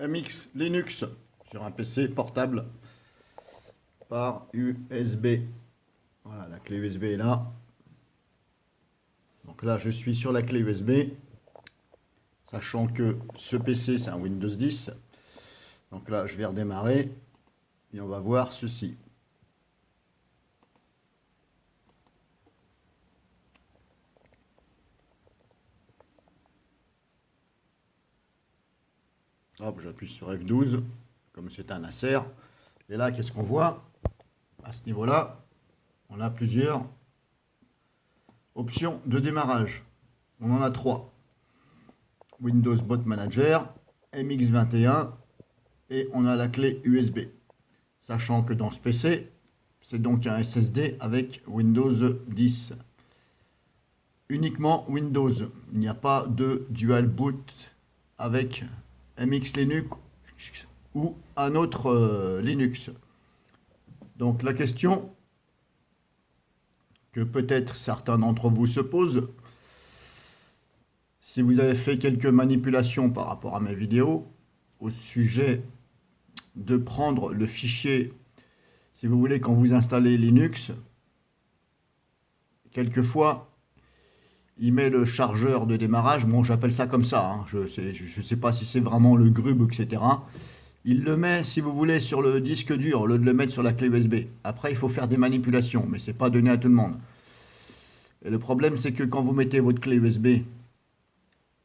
MX Linux sur un PC portable par USB. Voilà, la clé USB est là. Donc là, je suis sur la clé USB, sachant que ce PC, c'est un Windows 10. Donc là, je vais redémarrer et on va voir ceci. Hop, j'appuie sur F12, comme c'est un Acer. Et là, qu'est-ce qu'on voit? À ce niveau-là, on a plusieurs options de démarrage. On en a trois. Windows Boot Manager, MX21 et on a la clé USB. Sachant que dans ce PC, c'est donc un SSD avec Windows 10. Uniquement Windows. Il n'y a pas de dual boot avec MX Linux ou un autre Linux. Donc la question que peut-être certains d'entre vous se posent, si vous avez fait quelques manipulations par rapport à mes vidéos au sujet de prendre le fichier, si vous voulez, quand vous installez Linux, quelquefois il met le chargeur de démarrage, bon j'appelle ça comme ça, hein. Je ne sais pas si c'est vraiment le grub, etc. Il le met, si vous voulez, sur le disque dur au lieu de le mettre sur la clé USB. Après, il faut faire des manipulations, mais ce n'est pas donné à tout le monde. Et le problème, c'est que quand vous mettez votre clé USB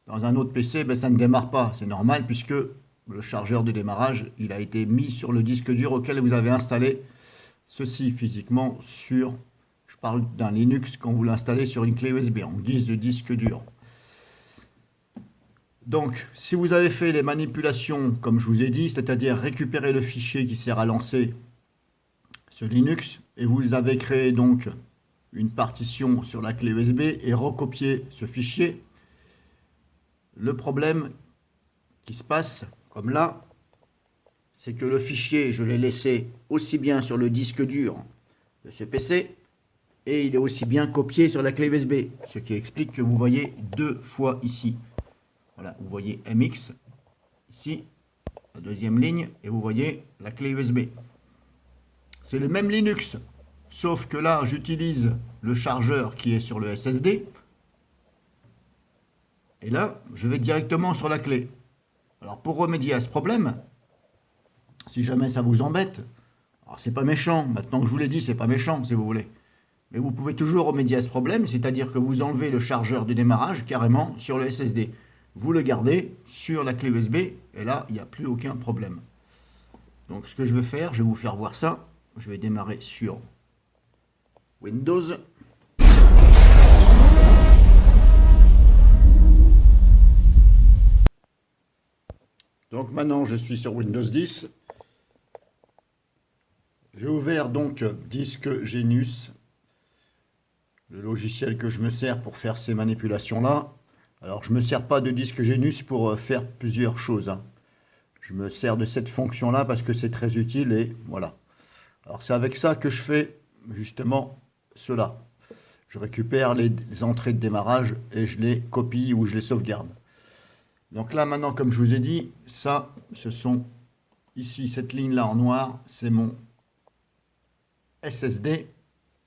dans un autre PC, ben, ça ne démarre pas. C'est normal puisque le chargeur de démarrage, il a été mis sur le disque dur auquel vous avez installé ceci physiquement sur... Je parle d'un Linux quand vous l'installez sur une clé USB en guise de disque dur. Donc, si vous avez fait les manipulations, comme je vous ai dit, c'est-à-dire récupérer le fichier qui sert à lancer ce Linux, et vous avez créé donc une partition sur la clé USB et recopier ce fichier, le problème qui se passe, comme là, c'est que le fichier, je l'ai laissé aussi bien sur le disque dur de ce PC, et il est aussi bien copié sur la clé USB, ce qui explique que vous voyez deux fois ici. Voilà, vous voyez MX, ici, la deuxième ligne, et vous voyez la clé USB. C'est le même Linux, sauf que là, j'utilise le chargeur qui est sur le SSD, et là, je vais directement sur la clé. Alors, pour remédier à ce problème, si jamais ça vous embête, alors c'est pas méchant, maintenant que je vous l'ai dit, c'est pas méchant, si vous voulez. Mais vous pouvez toujours remédier à ce problème, c'est-à-dire que vous enlevez le chargeur de démarrage carrément sur le SSD. Vous le gardez sur la clé USB et là, il n'y a plus aucun problème. Donc ce que je vais faire, je vais vous faire voir ça. Je vais démarrer sur Windows. Donc maintenant, je suis sur Windows 10. J'ai ouvert donc Disque Genius, le logiciel que je me sers pour faire ces manipulations-là. Alors, je ne me sers pas de disque Genius pour faire plusieurs choses, hein. Je me sers de cette fonction-là parce que c'est très utile et voilà. Alors, c'est avec ça que je fais justement cela. Je récupère les entrées de démarrage et je les copie ou je les sauvegarde. Donc là, maintenant, comme je vous ai dit, ça, ce sont ici, cette ligne-là en noir, c'est mon SSD.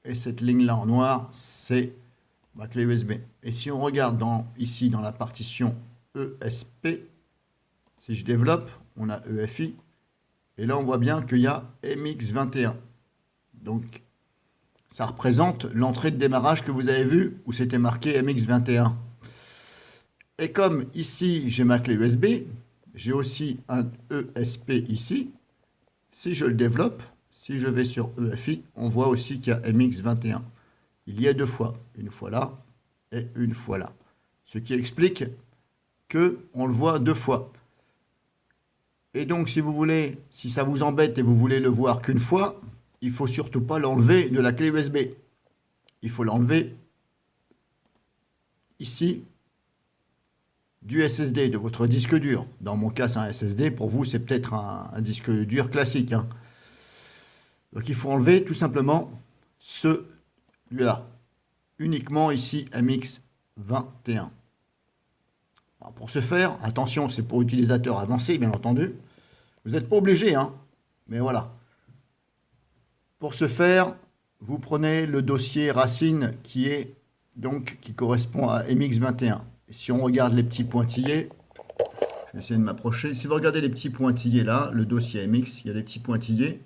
Et cette ligne-là en noir, c'est ma clé USB. Et si on regarde ici dans la partition ESP, si je développe, on a EFI. Et là, on voit bien qu'il y a MX21. Donc, ça représente l'entrée de démarrage que vous avez vue, où c'était marqué MX21. Et comme ici, j'ai ma clé USB, j'ai aussi un ESP ici. Si je le développe, si je vais sur EFI, on voit aussi qu'il y a MX21. Il y a deux fois, une fois là et une fois là. Ce qui explique qu'on le voit deux fois. Et donc, si vous voulez, si ça vous embête et vous voulez le voir qu'une fois, il ne faut surtout pas l'enlever de la clé USB. Il faut l'enlever ici du SSD, de votre disque dur. Dans mon cas, c'est un SSD. Pour vous, c'est peut-être un disque dur classique, hein. Donc, il faut enlever tout simplement celui-là. Uniquement ici, MX21. Alors, pour ce faire, attention, c'est pour utilisateurs avancés, bien entendu. Vous n'êtes pas obligé, hein, mais voilà. Pour ce faire, vous prenez le dossier racine qui correspond à MX21. Et si on regarde les petits pointillés, je vais essayer de m'approcher. Si vous regardez les petits pointillés là, le dossier MX, il y a des petits pointillés.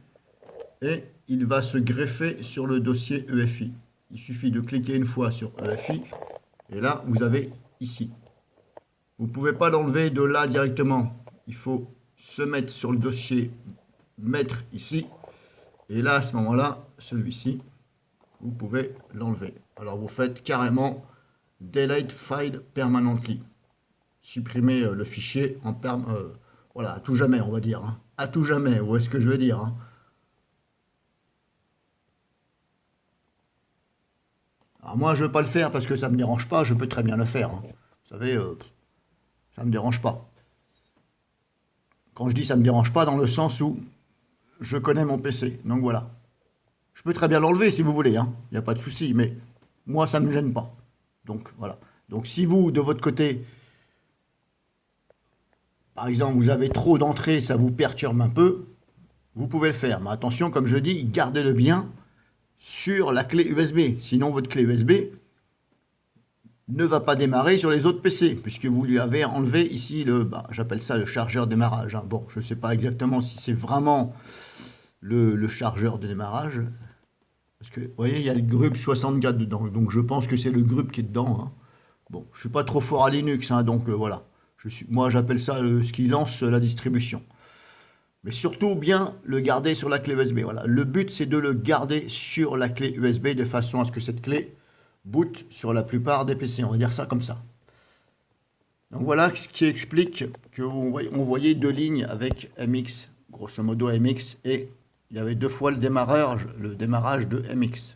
Et il va se greffer sur le dossier EFI. Il suffit de cliquer une fois sur EFI. Et là, vous avez ici. Vous ne pouvez pas l'enlever de là directement. Il faut se mettre sur le dossier, mettre ici. Et là, à ce moment-là, celui-ci, vous pouvez l'enlever. Alors, vous faites carrément Delete File Permanently. Supprimer le fichier en voilà, à tout jamais, on va dire. Hein. À tout jamais, où est-ce que je veux dire hein. Alors moi, je ne veux pas le faire parce que ça ne me dérange pas. Je peux très bien le faire. Hein. Vous savez, ça ne me dérange pas. Quand je dis ça ne me dérange pas, dans le sens où je connais mon PC. Donc voilà. Je peux très bien l'enlever si vous voulez. Hein. Il n'y a pas de souci. Mais moi, ça ne me gêne pas. Donc voilà. Donc si vous, de votre côté, par exemple, vous avez trop d'entrées, ça vous perturbe un peu, vous pouvez le faire. Mais attention, comme je dis, gardez-le bien sur la clé USB. Sinon, votre clé USB ne va pas démarrer sur les autres PC, puisque vous lui avez enlevé ici j'appelle ça le chargeur démarrage. Hein. Bon, je ne sais pas exactement si c'est vraiment le chargeur de démarrage. Parce que, vous voyez, il y a le GRUB 64 dedans. Donc, je pense que c'est le GRUB qui est dedans. Hein. Bon, je ne suis pas trop fort à Linux, hein, donc voilà. Moi, j'appelle ça ce qui lance la distribution. Mais surtout, bien le garder sur la clé USB. Voilà. Le but, c'est de le garder sur la clé USB de façon à ce que cette clé boot sur la plupart des PC. On va dire ça comme ça. Donc voilà ce qui explique qu'on voyait deux lignes avec MX, grosso modo MX, et il y avait deux fois le démarrage de MX.